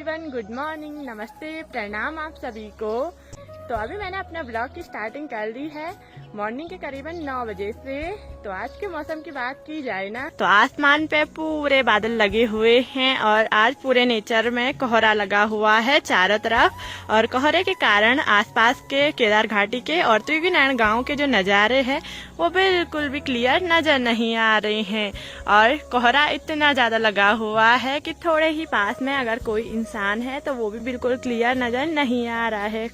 Everyone, good morning, नमस्ते, प्रणाम आप सभी को। तो अभी मैंने अपना ब्लॉग की स्टार्टिंग कर दी है मॉर्निंग के करीबन 9 बजे से। तो आज के मौसम की बात की जाए ना तो आसमान पे पूरे बादल लगे हुए हैं और आज पूरे नेचर में कोहरा लगा हुआ है चारों तरफ। और कोहरे के कारण आसपास के केदार घाटी के और त्रिवेणी गांव के जो नज़ारे हैं वो बिल्कुल भी क्लियर नजर नहीं आ रहे हैं। और कोहरा इतना ज़्यादा लगा हुआ है कि थोड़े ही पास में अगर कोई इंसान है तो वो भी बिल्कुल क्लियर नजर नहीं आ रहा है।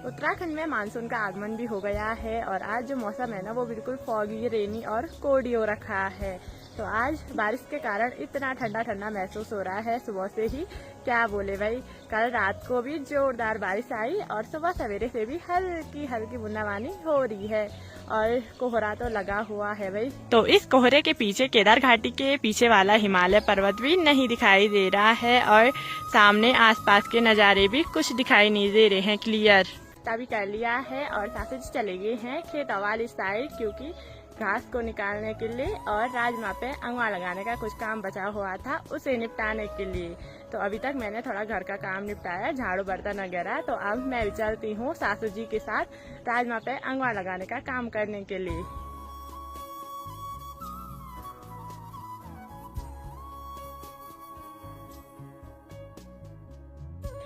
उत्तराखंड में मानसून का आगमन भी हो गया है और आज जो मौसम है ना वो बिल्कुल फॉगी, रेनी और कोल्ड हो रखा है। तो आज बारिश के कारण इतना ठंडा ठंडा महसूस हो रहा है सुबह से ही, क्या बोले भाई। कल रात को भी जोरदार बारिश आई और सुबह सवेरे से भी हल्की हल्की बूंदाबांदी हो रही है और कोहरा तो लगा हुआ है भाई। तो इस कोहरे के पीछे केदार घाटी के पीछे वाला हिमालय पर्वत भी नहीं दिखाई दे रहा है और सामने आसपास के नज़ारे भी कुछ दिखाई नहीं दे रहे हैं क्लियर। भी कर लिया है और सासू जी चले गए हैं खेत वाली साइड, क्योंकि घास को निकालने के लिए और राजमा पे अंगवा लगाने का कुछ काम बचा हुआ था उसे निपटाने के लिए। तो अभी तक मैंने थोड़ा घर का काम निपटाया, झाड़ू बर्तन वगैरह। तो अब मैं चलती हूँ सासू जी के साथ राजमा पे अंगवा लगाने का काम करने के लिए।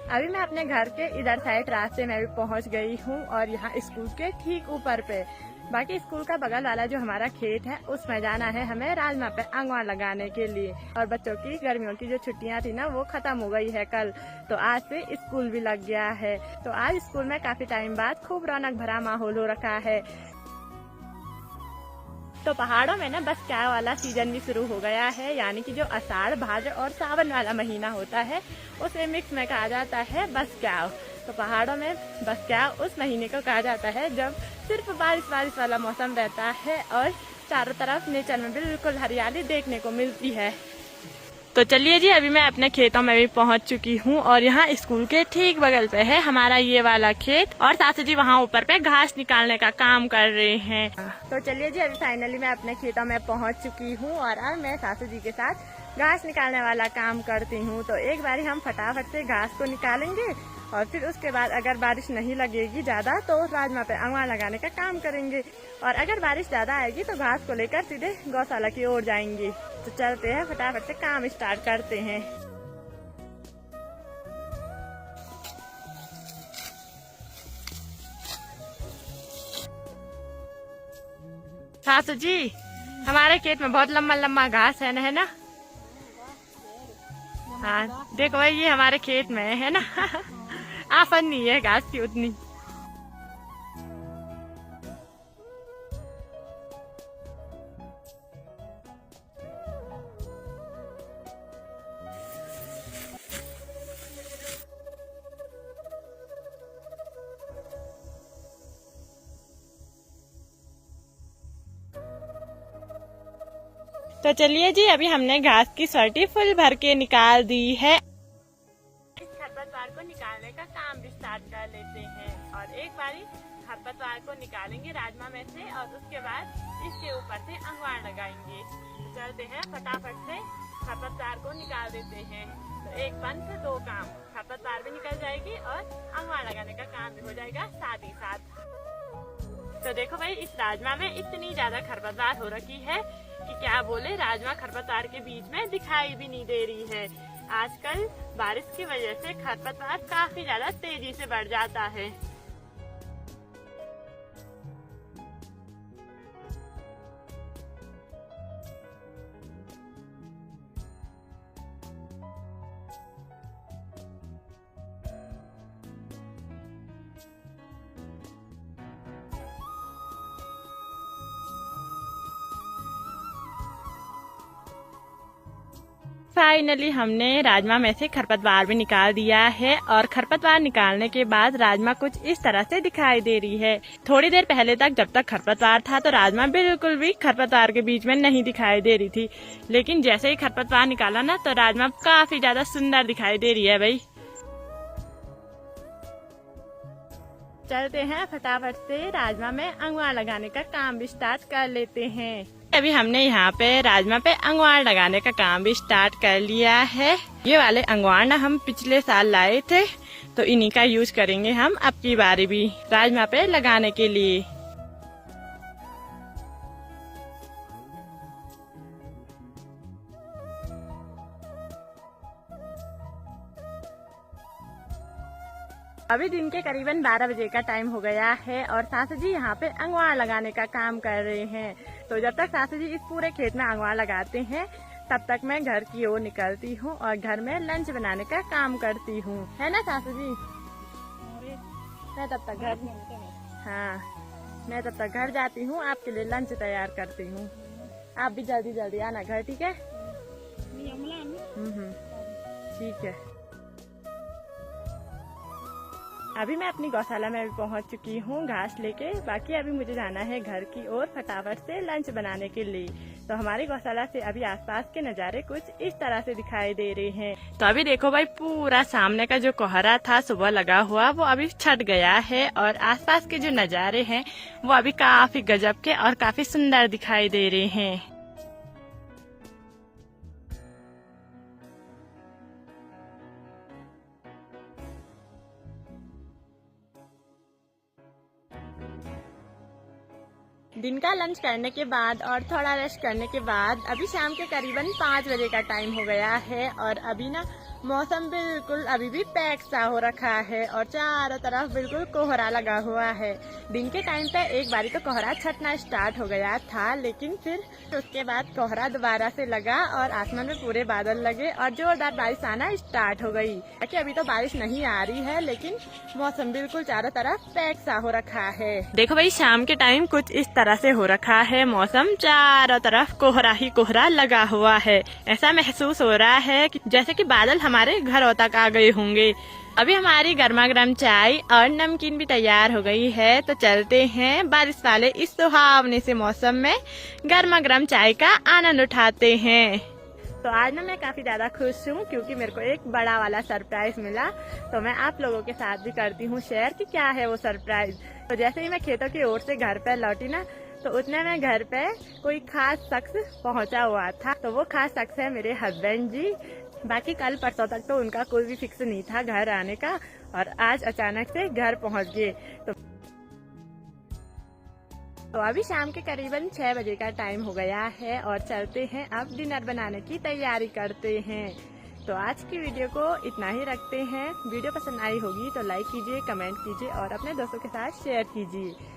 अभी मैं अपने घर के इधर साइड रास्ते में भी पहुंच गई हूं और यहाँ स्कूल के ठीक ऊपर पे, बाकी स्कूल का बगल वाला जो हमारा खेत है उसमें जाना है हमें राजमा पे अंगवा लगाने के लिए। और बच्चों की गर्मियों की जो छुट्टियां थी ना वो खत्म हो गई है कल, तो आज से स्कूल भी लग गया है। तो आज स्कूल में काफी टाइम बाद खूब रौनक भरा माहौल हो रखा है। तो पहाड़ों में ना बस क्या वाला सीजन भी शुरू हो गया है, यानी कि जो आषाढ़, भाद्र और सावन वाला महीना होता है उसे मिक्स में कहा जाता है बस क्या। तो पहाड़ों में बस क्या उस महीने को कहा जाता है जब सिर्फ बारिश वाला मौसम रहता है और चारों तरफ नेचर में बिल्कुल हरियाली देखने को मिलती है। तो चलिए जी, अभी मैं अपने खेतों में भी पहुंच चुकी हूं और यहाँ स्कूल के ठीक बगल पे है हमारा ये वाला खेत और सासू जी वहाँ ऊपर पे घास निकालने का काम कर रहे हैं। तो चलिए जी, अभी फाइनली मैं अपने खेतों में पहुंच चुकी हूँ और अब मैं सासू जी के साथ घास निकालने वाला काम करती हूँ। तो एक बार हम फटाफट से घास को निकालेंगे और फिर उसके बाद अगर बारिश नहीं लगेगी ज्यादा तो राजमा पे अंगवा लगाने का काम करेंगे, और अगर बारिश ज्यादा आएगी तो घास को लेकर सीधे गौशाला की ओर जाएंगे। तो चलते हैं, फटाफट से काम स्टार्ट करते हैं। सासू जी, हमारे खेत में बहुत लंबा लंबा घास है ना। हाँ देखो भाई, ये हमारे खेत में है ना। आफत नहीं है घास की उतनी। तो चलिए जी, अभी हमने घास की सर्टी फुल भर के निकाल दी है। इस खरपतवार को निकालने का काम भी स्टार्ट कर लेते हैं और एक बारी खरपतवार को निकालेंगे राजमा में से और उसके बाद इसके ऊपर से अंगवार लगाएंगे। तो चलते हैं, फटाफट से खरपतवार को निकाल देते हैं। तो एक बन से दो काम, खरपतवार भी निकल जाएगी और अंगवार लगाने का काम भी हो जाएगा साथ ही साथ। तो देखो भाई, इस राजमा में इतनी ज्यादा खरपतवार हो रखी है कि क्या बोले, राजमा खरपतवार के बीच में दिखाई भी नहीं दे रही है। आजकल बारिश की वजह से खरपतवार काफी ज्यादा तेजी से बढ़ जाता है। फाइनली हमने राजमा में से खरपतवार भी निकाल दिया है और खरपतवार निकालने के बाद राजमा कुछ इस तरह से दिखाई दे रही है। थोड़ी देर पहले तक जब तक खरपतवार था तो राजमा बिल्कुल भी खरपतवार के बीच में नहीं दिखाई दे रही थी, लेकिन जैसे ही खरपतवार निकाला ना तो राजमा काफी ज्यादा सुंदर दिखाई दे रही है भाई। चलते हैं, फटाफट से राजमा में अंगवा लगाने का काम भी स्टार्ट कर लेते हैं। अभी हमने यहाँ पे राजमा पे अंगवार लगाने का काम भी स्टार्ट कर लिया है। ये वाले अंगवार ना हम पिछले साल लाए थे, तो इन्हीं का यूज करेंगे हम अब की बारी भी राजमा पे लगाने के लिए। अभी दिन के करीबन 12 बजे का टाइम हो गया है और सासू जी यहाँ पे अंगवार लगाने का काम कर रहे हैं। तो जब तक सासू जी इस पूरे खेत में अंगवार लगाते हैं तब तक मैं घर की ओर निकलती हूँ और घर में लंच बनाने का काम करती हूँ, है ना सासू जी? मैं तब तक घर जाती हूँ, आपके लिए लंच तैयार करती हूँ। आप भी जल्दी जल्दी आना घर, ठीक है? ठीक है। अभी मैं अपनी गौशाला में पहुंच चुकी हूँ घास लेके। बाकी अभी मुझे जाना है घर की ओर फटाफट से लंच बनाने के लिए। तो हमारी गौशाला से अभी आसपास के नज़ारे कुछ इस तरह से दिखाई दे रहे हैं। तो अभी देखो भाई, पूरा सामने का जो कोहरा था सुबह लगा हुआ वो अभी छट गया है और आसपास के जो नज़ारे हैं वो अभी काफी गजब के और काफी सुंदर दिखाई दे रहे हैं। दिन का लंच करने के बाद और थोड़ा रेस्ट करने के बाद अभी शाम के करीबन 5 बजे का टाइम हो गया है और अभी ना मौसम बिल्कुल अभी भी पैक सा हो रखा है और चारों तरफ बिल्कुल कोहरा लगा हुआ है। दिन के टाइम पे एक बारी तो कोहरा छटना स्टार्ट हो गया था, लेकिन फिर उसके बाद कोहरा दोबारा से लगा और आसमान में पूरे बादल लगे और जोरदार बारिश आना स्टार्ट हो गई। ताकि अभी तो बारिश नहीं आ रही है, लेकिन मौसम बिल्कुल चारों तरफ पैक सा हो रखा है। देखो भाई, शाम के टाइम कुछ इस तरह से हो रखा है मौसम, चारों तरफ कोहरा ही कोहरा लगा हुआ है। ऐसा महसूस हो रहा है कि जैसे कि बादल हमारे घरों तक आ गए होंगे। अभी हमारी गर्मा गर्म चाय और नमकीन भी तैयार हो गई है, तो चलते हैं बारिश वाले इस सुहावने से मौसम में गर्मा गर्म चाय का आनंद उठाते हैं। तो आज ना मैं काफी ज्यादा खुश हूँ क्योंकि मेरे को एक बड़ा वाला सरप्राइज मिला। तो मैं आप लोगों के साथ भी करती हूँ शेयर कि क्या है वो सरप्राइज। तो जैसे ही मैं खेतों की ओर से घर पे लौटी ना, तो उतने में घर पे कोई खास शख्स पहुंचा हुआ था। तो वो खास शख्स है मेरे हस्बैंड जी। बाकी कल परसों तक तो उनका कोई भी फिक्स नहीं था घर आने का और आज अचानक से घर पहुंच गए। तो अभी शाम के करीबन 6 बजे का टाइम हो गया है और चलते हैं अब डिनर बनाने की तैयारी करते हैं। तो आज की वीडियो को इतना ही रखते हैं। वीडियो पसंद आई होगी तो लाइक कीजिए, कमेंट कीजिए और अपने दोस्तों के साथ शेयर कीजिए।